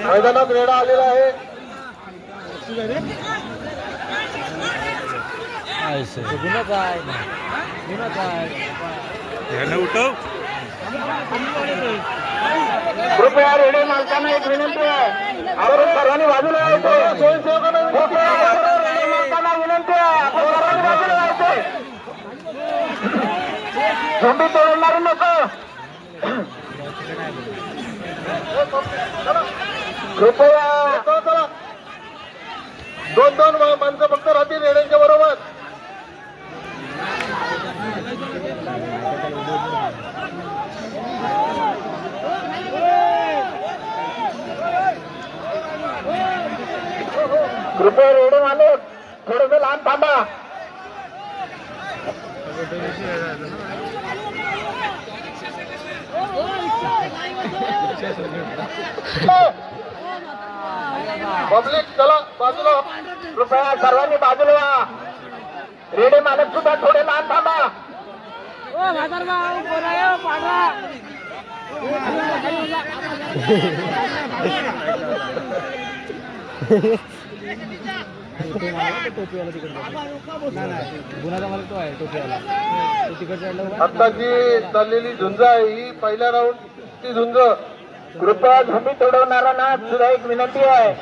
मैदानात रेडा आलेला आहे. कृपया रेडे मालकांना एक विनंती आहे, आपण सर्वांनी बाजूला यायचं. रेडे मालकांना विनंती आहे, आपण सर्वांनी बाजूला यायचं. झोंबी तोडणारी लोक कृपया दोन माणसं फक्त राहतील रेड्यांच्या बरोबर. कृपया रेडे मालक थोडस लांब थांबा. पब्लिक चला बाजूला, कृपया सर्वांनी बाजूला व्हा. रेडे मालक सुद्धा थोडे लांब थांबा. आता जी चाललेली झुंज आहे ही पहिल्या राऊंडची झुंज. कृपया झोंबी तोडवणाऱ्यांना सुद्धा एक विनंती आहे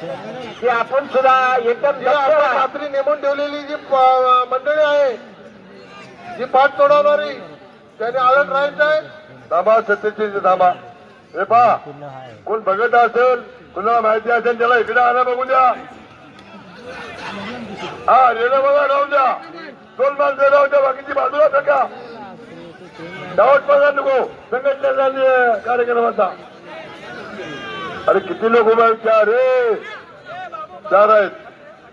की आपण सुद्धा एकदम रात्री नेमून ठेवलेली जी मंडळी आहे, जी पाठ तोडवणारी, त्याने अलर्ट राहायचं आहे. थांबा, सत्तेची थांबा. हे पहा, कोण बघत असेल, कुणाला माहिती असेल त्याला इकडे आणा, बघू द्या. हा रेल्वे बघा, राहून द्या. दोन माणसं राहून द्या, बाकीची बाजूला टाका. डाऊट बघा नको संघटनेचा कार्यक्रमाचा. अरे किती लोक उभा आहेत? चार रे, चार आहेत.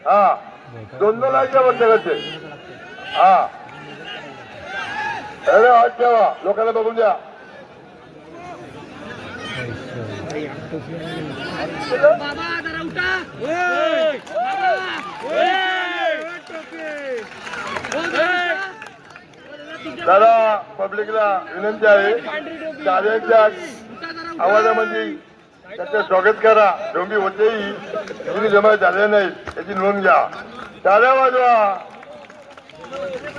हा, दोन लाखाच्या बंदकाचे. हा, अरे हात ठेवा, लोकांना बघून द्या. दादा, पब्लिकला विनंती आहे, टाळ्यांच्या आवाजामध्ये त्याचं स्वागत करा. झोंबी होतेही तुम्ही जमा झाले नाही याची नोंद घ्या. टाळ्या वाजवा.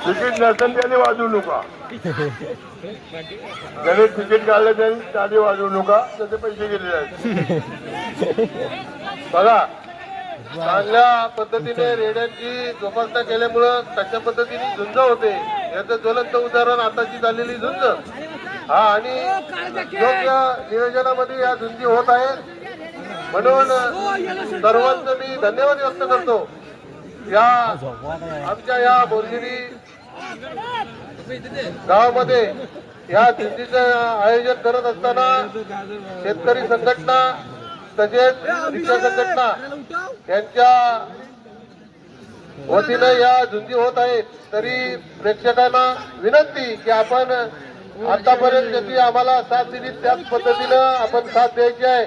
तिकीट नसेल त्याने वाजवू नका. ज्याने तिकीट काढलं त्याने टाळी वाजवू नका, त्याचे पैसे गेलेले आहेत. बघा, चांगल्या पद्धतीने रेड्यांची जोपासना केल्यामुळं कशा पद्धतीने झुंज होते याचं ज्वलंत उदाहरण आताची झालेली झुंज. हा, आणि योग्य नियोजनामध्ये या झुंजी होत आहेत म्हणून सर्वांचं मी धन्यवाद व्यक्त करतो. या आमच्या या बोरगिरी गावामध्ये या झुंजीचं आयोजन करत असताना शेतकरी संघटना तसेच रिक्षा संघटना यांच्या वतीनं या झुंजी होत आहेत. तरी प्रेक्षकांना विनंती की आपण आतापर्यंत जशी आम्हाला साथ दिली त्याच पद्धतीनं आपण साथ द्यायची आहे.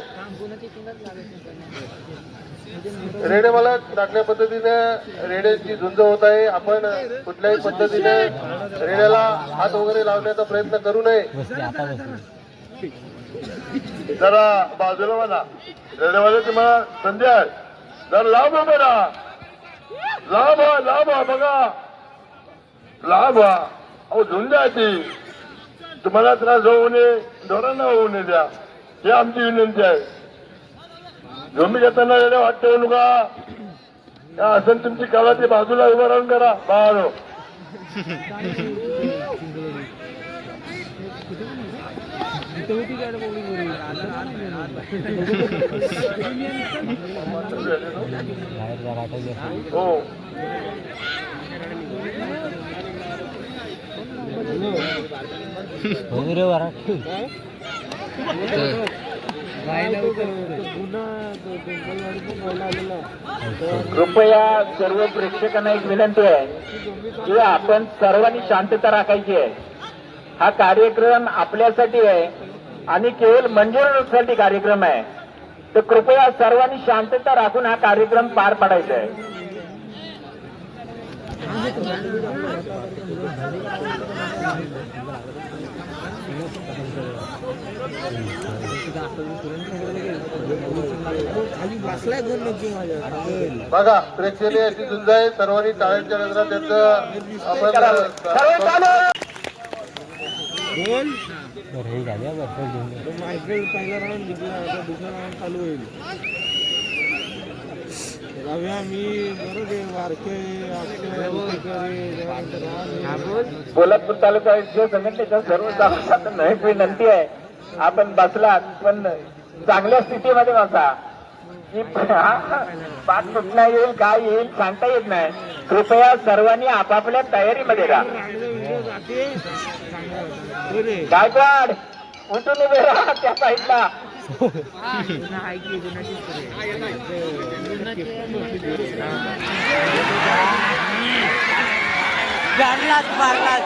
रेडे मला चांगल्या पद्धतीने रेड्यांची झुंज होत आहे. आपण कुठल्याही पद्धतीने रेड्याला हात वगैरे लावण्याचा प्रयत्न करू नये. जरा बाजूला म्हणा, रेड्यामध्ये तुम्हाला संधी आहे. जरा लांब उभे राहा, लांब व्हा, लांब व्हा, बघा लांब व्हा. अहो झुंज आहे ती, तुम्हाला त्रास होऊ नये, ढोरांना होऊ नये द्या, ही आमची विनंती आहे. झोंबी घेताना रेड्या वाट ठेवू नका. या असं तुमची काला ती बाजूला उभं राहून करा. बाळो हो, कृपया सर्व प्रेक्षकांना एक विनंती आहे की आपण सर्वांनी शांतता राखायची आहे. हा कार्यक्रम आपल्यासाठी आहे आणि केवळ मंजुरीसाठी कार्यक्रम आहे. तर कृपया सर्वांनी शांतता राखून हा कार्यक्रम पार पाडायचा आहे. बघा प्रेक्षणीय अशी झुंज आहे. सर्वांनी टाळ्यांच्या नजरात त्यांचं आपण पहिला राऊंड जिंकला आता दुसरा राऊंड चालू होईल. मी बरोबर वारके पोलादपूर तालुका जो संघटनेच्या सर्व सदस्यांना विनंती आहे, आपण बसलात पण चांगल्या स्थितीमध्ये बसा. की पाठ सुटणं येईल काय येईल सांगता येत नाही. कृपया सर्वांनी आपापल्या तयारीमध्ये राहा. गायकवाड उठून उभे राहा त्या साईडला. बारलाच